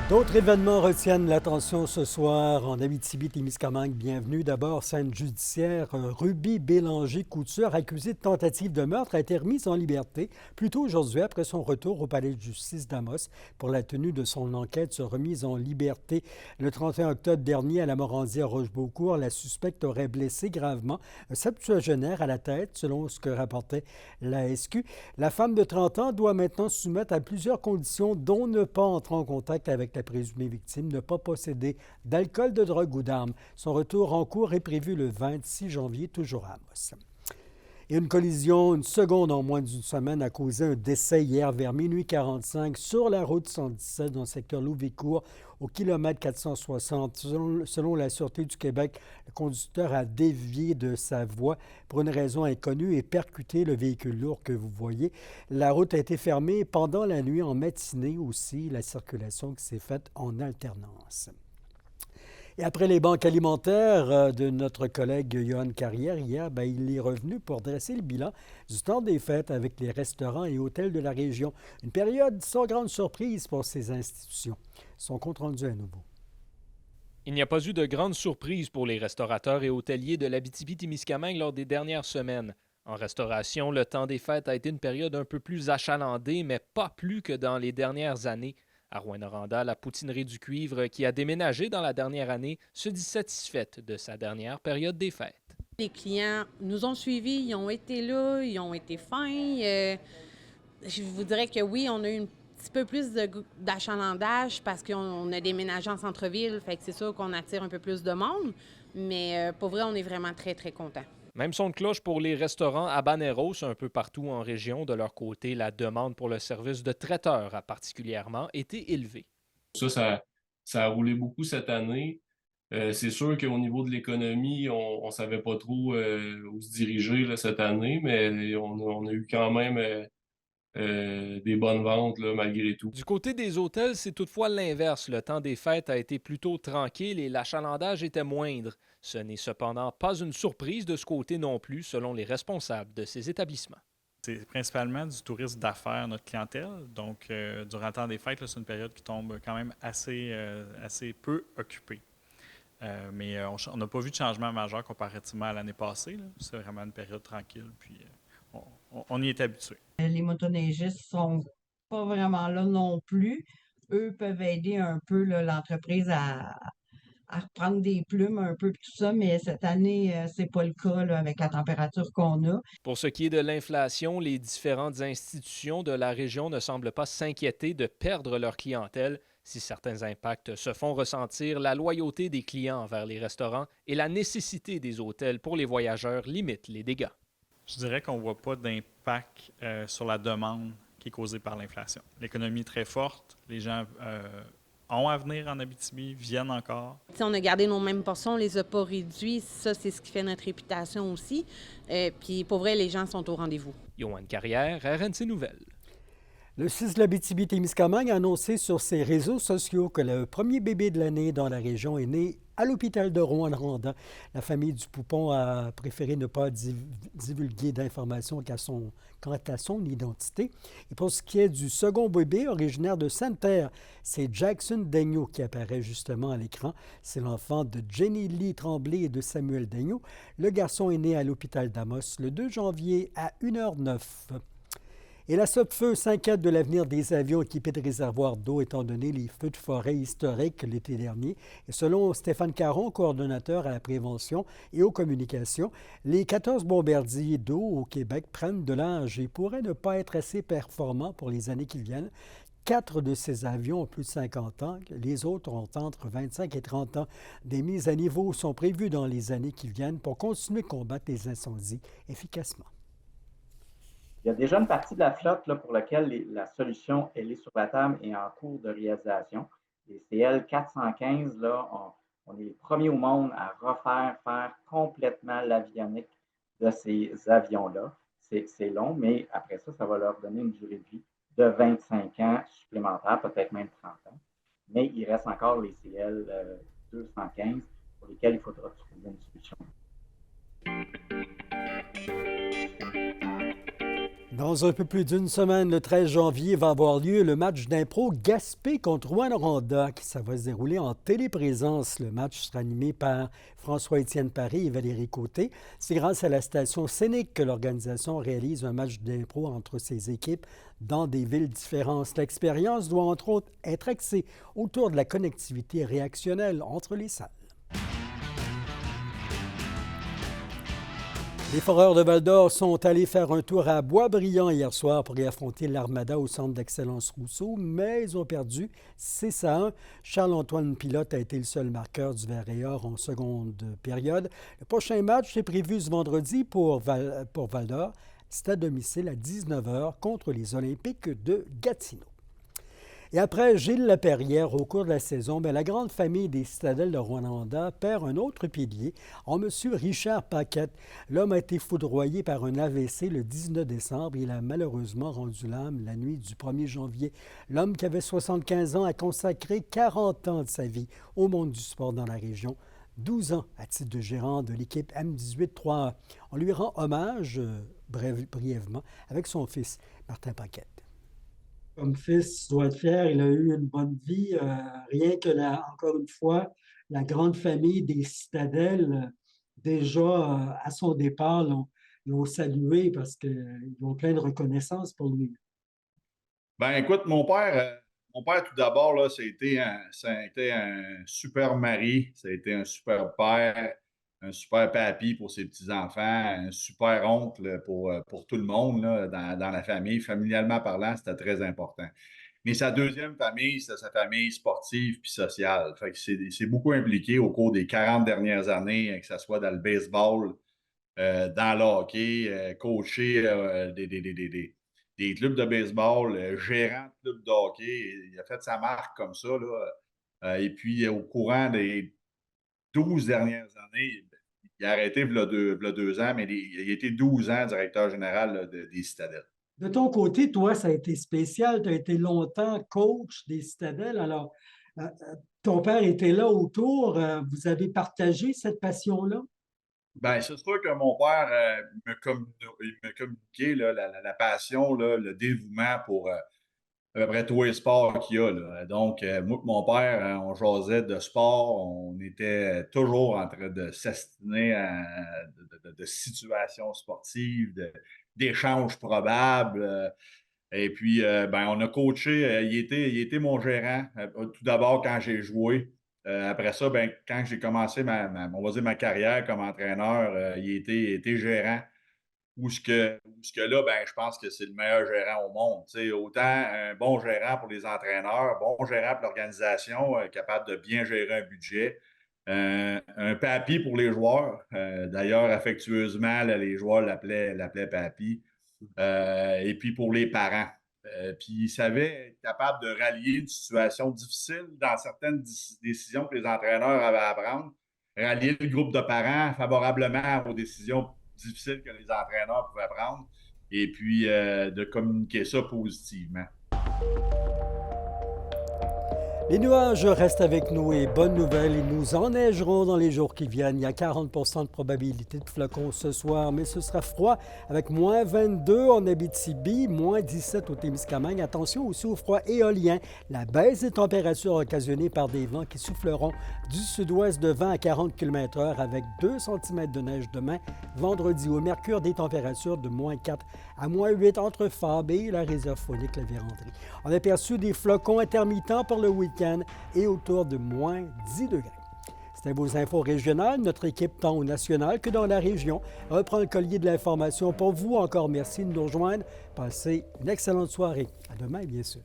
D'autres événements retiennent l'attention ce soir en Abitibi-Témiscamingue. Bienvenue. D'abord, scène judiciaire. Ruby Bélanger-Couture, accusée de tentative de meurtre, a été remise en liberté plus tôt aujourd'hui après son retour au palais de justice d'Amos pour la tenue de son enquête sur remise en liberté. Le 31 octobre dernier, à la Morandie à Rochebeaucourt, la suspecte aurait blessé gravement un septuagénaire à la tête, selon ce que rapportait la SQ. La femme de 30 ans doit maintenant se soumettre à plusieurs conditions, dont ne pas entrer en contact avec la présumée victime, ne pas posséder d'alcool, de drogue ou d'armes. Son retour en cours est prévu le 26 janvier, toujours à Amos. Et une collision, une seconde en moins d'une semaine, a causé un décès hier vers minuit 45 sur la route 117 dans le secteur Louvicourt, au kilomètre 460. Selon la Sûreté du Québec, le conducteur a dévié de sa voie pour une raison inconnue et percuté le véhicule lourd que vous voyez. La route a été fermée pendant la nuit, en matinée aussi, la circulation qui s'est faite en alternance. Et après les banques alimentaires de notre collègue Yohann Carrière, hier, il est revenu pour dresser le bilan du temps des fêtes avec les restaurants et hôtels de la région. Une période sans grande surprise pour ces institutions. Son compte rendu à nouveau. Il n'y a pas eu de grande surprise pour les restaurateurs et hôteliers de l'Abitibi-Témiscamingue lors des dernières semaines. En restauration, le temps des fêtes a été une période un peu plus achalandée, mais pas plus que dans les dernières années. À Rouyn-Noranda, la poutinerie du cuivre, qui a déménagé dans la dernière année, se dit satisfaite de sa dernière période des fêtes. Les clients nous ont suivis, ils ont été là, ils ont été fins. Je vous dirais que oui, on a eu un petit peu plus d'achalandage parce qu'on a déménagé en centre-ville, fait que c'est sûr qu'on attire un peu plus de monde. Mais pour vrai, on est vraiment très, très contents. Même son de cloche pour les restaurants habaneros un peu partout en région. De leur côté, la demande pour le service de traiteur a particulièrement été élevée. Ça a roulé beaucoup cette année. C'est sûr qu'au niveau de l'économie, on ne savait pas trop où se diriger là, cette année, mais on a eu quand même des bonnes ventes là, malgré tout. Du côté des hôtels, c'est toutefois l'inverse. Le temps des fêtes a été plutôt tranquille et l'achalandage était moindre. Ce n'est cependant pas une surprise de ce côté non plus, selon les responsables de ces établissements. C'est principalement du tourisme d'affaires, notre clientèle. Donc, durant le temps des fêtes, là, c'est une période qui tombe quand même assez peu occupée. Mais on n'a pas vu de changement majeur comparativement à l'année passée, là. C'est vraiment une période tranquille, puis on y est habitué. Les motoneigistes sont pas vraiment là non plus. Eux peuvent aider un peu là, l'entreprise à reprendre des plumes un peu tout ça, mais cette année, c'est pas le cas là, avec la température qu'on a. Pour ce qui est de l'inflation, les différentes institutions de la région ne semblent pas s'inquiéter de perdre leur clientèle. Si certains impacts se font ressentir, la loyauté des clients envers les restaurants et la nécessité des hôtels pour les voyageurs limitent les dégâts. Je dirais qu'on ne voit pas d'impact sur la demande qui est causée par l'inflation. L'économie est très forte, les gens ont à venir en Abitibi, viennent encore. T'sais, on a gardé nos mêmes portions, on les a pas réduits. Ça, c'est ce qui fait notre réputation aussi. Puis pour vrai, les gens sont au rendez-vous. Yohann Carrière, RNC Nouvelles. Le 6 de l'Abitibi-Témiscamingue a annoncé sur ses réseaux sociaux que le premier bébé de l'année dans la région est né à l'hôpital de Rouyn-Noranda. La famille du poupon a préféré ne pas divulguer d'informations quant à son identité. Et pour ce qui est du second bébé, originaire de Sainte-Terre, c'est Jackson Daigneault qui apparaît justement à l'écran. C'est l'enfant de Jenny Lee Tremblay et de Samuel Daigneault. Le garçon est né à l'hôpital d'Amos le 2 janvier à 1h09. Et la SOPFEU s'inquiète de l'avenir des avions équipés de réservoirs d'eau étant donné les feux de forêt historiques l'été dernier. Et selon Stéphane Caron, coordonnateur à la prévention et aux communications, les 14 bombardiers d'eau au Québec prennent de l'âge et pourraient ne pas être assez performants pour les années qui viennent. 4 de ces avions ont plus de 50 ans, les autres ont entre 25 et 30 ans. Des mises à niveau sont prévues dans les années qui viennent pour continuer de combattre les incendies efficacement. Il y a déjà une partie de la flotte là, pour laquelle la solution elle est sur la table et en cours de réalisation. Les CL415, là, on est les premiers au monde à faire complètement l'avionique de ces avions-là. C'est long, mais après ça, ça va leur donner une durée de vie de 25 ans supplémentaires, peut-être même 30 ans. Mais il reste encore les CL215 pour lesquels il faudra trouver une solution. Dans un peu plus d'une semaine, le 13 janvier, va avoir lieu le match d'impro Gaspé contre Rwanda. Ça va se dérouler en téléprésence. Le match sera animé par François-Étienne Paré et Valérie Côté. C'est grâce à la station Scénique que l'organisation réalise un match d'impro entre ses équipes dans des villes différentes. L'expérience doit entre autres être axée autour de la connectivité réactionnelle entre les salles. Les Foreurs de Val-d'Or sont allés faire un tour à Boisbriand hier soir pour y affronter l'Armada au Centre d'excellence Rousseau, mais ils ont perdu 6-1. Charles-Antoine Pilote a été le seul marqueur du Vert et Or en seconde période. Le prochain match est prévu ce vendredi pour Val-d'Or. C'est à domicile à 19h contre les Olympiques de Gatineau. Et après Gilles Laperrière, au cours de la saison, la grande famille des Citadelles de Rwanda perd un autre pilier en M. Richard Paquette. L'homme a été foudroyé par un AVC le 19 décembre. Il a malheureusement rendu l'âme la nuit du 1er janvier. L'homme qui avait 75 ans a consacré 40 ans de sa vie au monde du sport dans la région. 12 ans à titre de gérant de l'équipe M18-3A. On lui rend hommage brièvement avec son fils, Martin Paquette. Comme fils, doit être fier, il a eu une bonne vie. Rien que, encore une fois, la grande famille des Citadelles, déjà à son départ, l'ont salué parce qu'ils ont plein de reconnaissance pour lui. Ben écoute, mon père, tout d'abord, là, ça a été un super mari, ça a été un super père, un super papy pour ses petits-enfants, un super oncle pour tout le monde là, dans la famille. Familialement parlant, c'était très important. Mais sa deuxième famille, c'était sa famille sportive puis sociale. Fait que c'est beaucoup impliqué au cours des 40 dernières années, que ce soit dans le baseball, dans le hockey, coacher des clubs de baseball, gérant de clubs de hockey. Il a fait sa marque comme ça. Là. Et puis, au courant des 12 dernières années, il a arrêté il y a 2 ans, mais il a été 12 ans directeur général là, des Citadelles. De ton côté, toi, ça a été spécial. Tu as été longtemps coach des Citadelles. Alors, ton père était là autour. Vous avez partagé cette passion-là? Bien, c'est sûr que mon père me communiquait là, la passion, là, le dévouement pour à peu près tous les sports qu'il y a. Là. Donc, moi et mon père, on jasait de sport. On était toujours en train de s'astiner de situations sportives, d'échanges probables. Et puis, on a coaché. Il était mon gérant. Tout d'abord, quand j'ai joué. Après ça, quand j'ai commencé ma carrière comme entraîneur, il était gérant. Où ce que là, je pense que c'est le meilleur gérant au monde. T'sais, autant un bon gérant pour les entraîneurs, bon gérant pour l'organisation, capable de bien gérer un budget. Un papy pour les joueurs. D'ailleurs, affectueusement, là, les joueurs l'appelaient papy. Et puis pour les parents. Puis il savait être capable de rallier une situation difficile dans certaines décisions que les entraîneurs avaient à prendre, rallier le groupe de parents favorablement aux décisions difficiles que les entraîneurs pouvaient prendre, et puis de communiquer ça positivement. Les nuages restent avec nous et bonne nouvelle, ils nous enneigeront dans les jours qui viennent. Il y a 40 de probabilité de flocons ce soir, mais ce sera froid avec moins 22 en Abitibi, moins 17 au Témiscamingue. Attention aussi au froid éolien. La baisse des températures occasionnée par des vents qui souffleront du sud-ouest de 20 à 40 km/h avec 2 cm de neige demain, vendredi. Au mercure, des températures de moins 4 à moins 8 entre Fabre et la réserve faunique La Vérandrie. On a perçu des flocons intermittents pour le week-end et autour de moins 10 degrés. C'était vos infos régionales. Notre équipe, tant au national que dans la région, reprend le collier de l'information pour vous. Encore merci de nous rejoindre. Passez une excellente soirée. À demain, bien sûr.